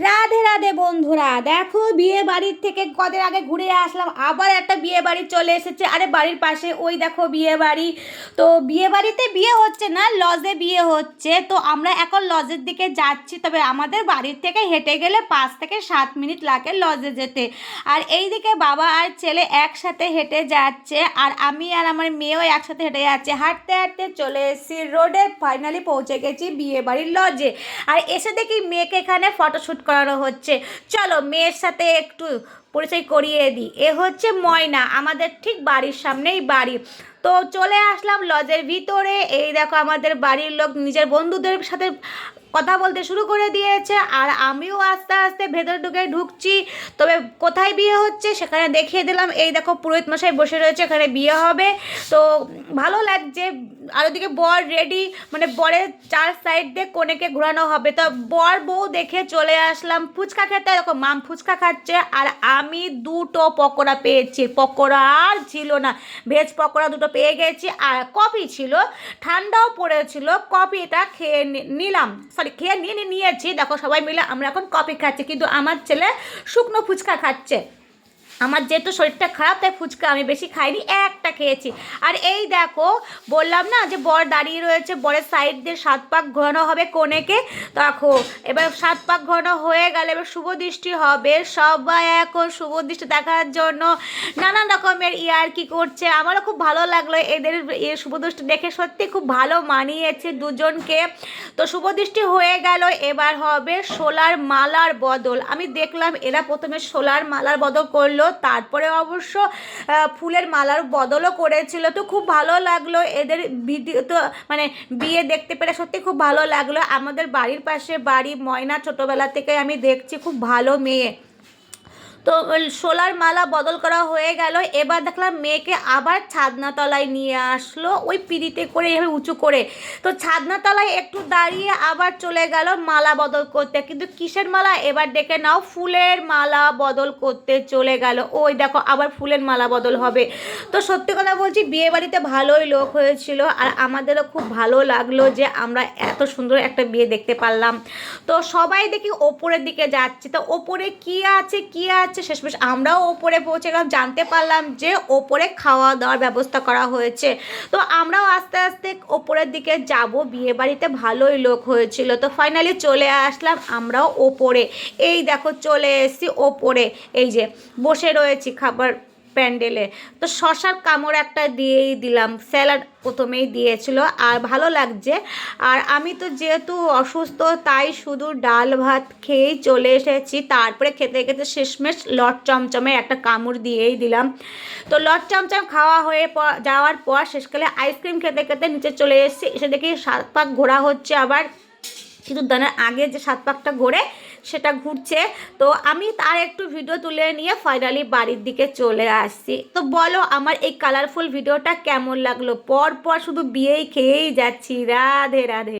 রাধে রাধে বন্ধুরা, দেখো বিয়ে বাড়ির থেকে কদিন আগে ঘুরে আসলাম, আবার একটা বিয়ে বাড়ি চলে এসেছে। আরে বাড়ির পাশে ওই দেখো বিয়ে বাড়ি। তো বিয়ে বাড়িতে বিয়ে হচ্ছে না, লজে বিয়ে হচ্ছে। তো আমরা এখন লজের দিকে যাচ্ছি, তবে আমাদের বাড়ির থেকে হেঁটে গেলে 5 থেকে 7 মিনিট লাগে লজে যেতে। আর এই দিকে বাবা আর ছেলে একসাথে হেঁটে যাচ্ছে, আর আমি আর আমার মেয়েও একসাথে হেঁটে যাচ্ছে। হাঁটতে হাঁটতে চলে এসেছি রোডে, ফাইনালি পৌঁছে গেছি বিয়ে বাড়ির লজে। আর এসে দেখি মেয়েকে এখানে ফটোশ্যুট করানো হচ্ছে। চলো মেয়ের সাথে একটু পরিচয় করিয়ে দিই। এ হচ্ছে ময়না, আমাদের ঠিক বাড়ির সামনেই বাড়ি। তো চলে আসলাম লজের ভিতরে। এই দেখো আমাদের বাড়ির লোক নিজের বন্ধুদের সাথে কথা বলতে শুরু করে দিয়েছে, আর আমিও আস্তে আস্তে ভেতর ঢুকছি। তবে কোথায় বিয়ে হচ্ছে সেখানে দেখিয়ে দিলাম। এই দেখো পুরোহিত মশাই বসে রয়েছে, এখানে বিয়ে হবে। তো ভালো লাগছে। আর ওদিকে বর রেডি, মানে বরের 4 সাইড দিয়ে কনেকে ঘোরানো হবে। তো বর বউ দেখে চলে আসলাম ফুচকা খেতে। দেখো মাম ফুচকা খাচ্ছে, আর আমি 2টো পকোড়া পেয়েছি। পকোড়া আর ছিল না, ভেজ পকোড়া 2টো পেয়ে গেছি, আর কফি ছিল, ঠান্ডাও পড়েছিল। কফিটা খেয়ে নিলাম, সরি খেয়ে নিয়েছি। দেখো সবাই মিলে আমরা এখন কফি খাচ্ছি, কিন্তু আমার ছেলে শুকনো ফুচকা খাচ্ছে। আমার যেহেতু শরীরটা খারাপ, তাই ফুচকা আমি বেশি খাইনি, একটা খেয়েছি। আর এই দেখো বললাম না যে বর দাঁড়িয়ে রয়েছে, বরের সাইড দিয়ে 7 পাক ঘোরানো হবে কনেকে। দেখো এবার 7 পাক ঘোরানো হয়ে গেলে এবার শুভ দৃষ্টি হবে। সবাই এখন শুভ দৃষ্টি দেখার জন্য নানান রকমের ইয়ার্কি করছে। আমারও খুব ভালো লাগলো এদের শুভ দৃষ্টি দেখে, সত্যি খুব ভালো মানিয়েছে দুজনকে। তো শুভ দৃষ্টি হয়ে গেল, এবার হবে সোলার মালার বদল। আমি দেখলাম এরা প্রথমে সোলার মালার বদল করলো, তারপরে অবশ্য ফুলের মালার বদলও করেছিল। তো খুব ভালো লাগলো এদের ভিডিও, তো মানে বিয়ে দেখতে পেরে সত্যি খুব ভালো লাগলো। আমাদের বাড়ির পাশে বাড়ি, ময়না ছোটোবেলা থেকে আমি দেখছি খুব ভালো মেয়ে। তো সোলার মালা বদল করা হয়ে গেল। এবার দেখলাম মেয়েকে আবার ছাদনাতলায় নিয়ে আসলো, ওই পিঁড়িতে করে এভাবে উঁচু করে। তো ছাদনাতলায় একটু দাঁড়িয়ে আবার চলে গেল মালা বদল করতে। কিন্তু কিসের মালা এবার ডেকে নাও, ফুলের মালা বদল করতে চলে গেল। ওই দেখো আবার ফুলের মালা বদল হবে। তো সত্যি কথা বলছি, বিয়ে বাড়িতে ভালোই লোক হয়েছিল, আর আমাদেরও খুব ভালো লাগলো যে আমরা এত সুন্দর একটা বিয়ে দেখতে পারলাম। তো সবাই দেখি ওপরের দিকে যাচ্ছে। তো ওপরে কি আছে শেষমেশ আমরাও ওপরে পৌঁছে গেলাম, জানতে পারলাম যে ওপরে খাওয়া দাওয়ার ব্যবস্থা করা হয়েছে। তো আমরাও আস্তে আস্তে ওপরের দিকে যাব। বিয়ে বাড়িতে ভালোই লোক হয়েছিল। তো ফাইনালি চলে আসলাম আমরাও ওপরে। এই দেখো চলে এসেছি ওপরে, এই যে বসে রয়েছি খাবার প্যান্ডেলে। তো শশার কামড় একটা দিয়েই দিলাম, স্যালাড প্রথমেই দিয়েছিল, আর ভালো লাগছে। আর আমি তো যেহেতু অসুস্থ, তাই শুধু ডাল ভাত খেয়েই চলে এসেছি। তারপরে খেতে খেতে শেষমেশ লট চমচমে একটা কামড় দিয়েই দিলাম। তো লট চমচম খাওয়া হয়ে যাওয়ার পর শেষকালে আইসক্রিম খেতে খেতে নিচে চলে এসেছি। এসে দেখি 7 পাক ঘোরা হচ্ছে আবার। সিঁদুরদানের আগে যে 7 পাকটা ঘোরে সেটা ঘুরছে। তো আমি তার একটু ভিডিও তুলে নিয়ে ফাইনালি বাড়ির দিকে চলে আসছি। তো বলো আমার এই কালারফুল ভিডিওটা কেমন লাগলো? পর পর শুধু বিয়েই খেয়েই যাচ্ছি। রাধে রাধে।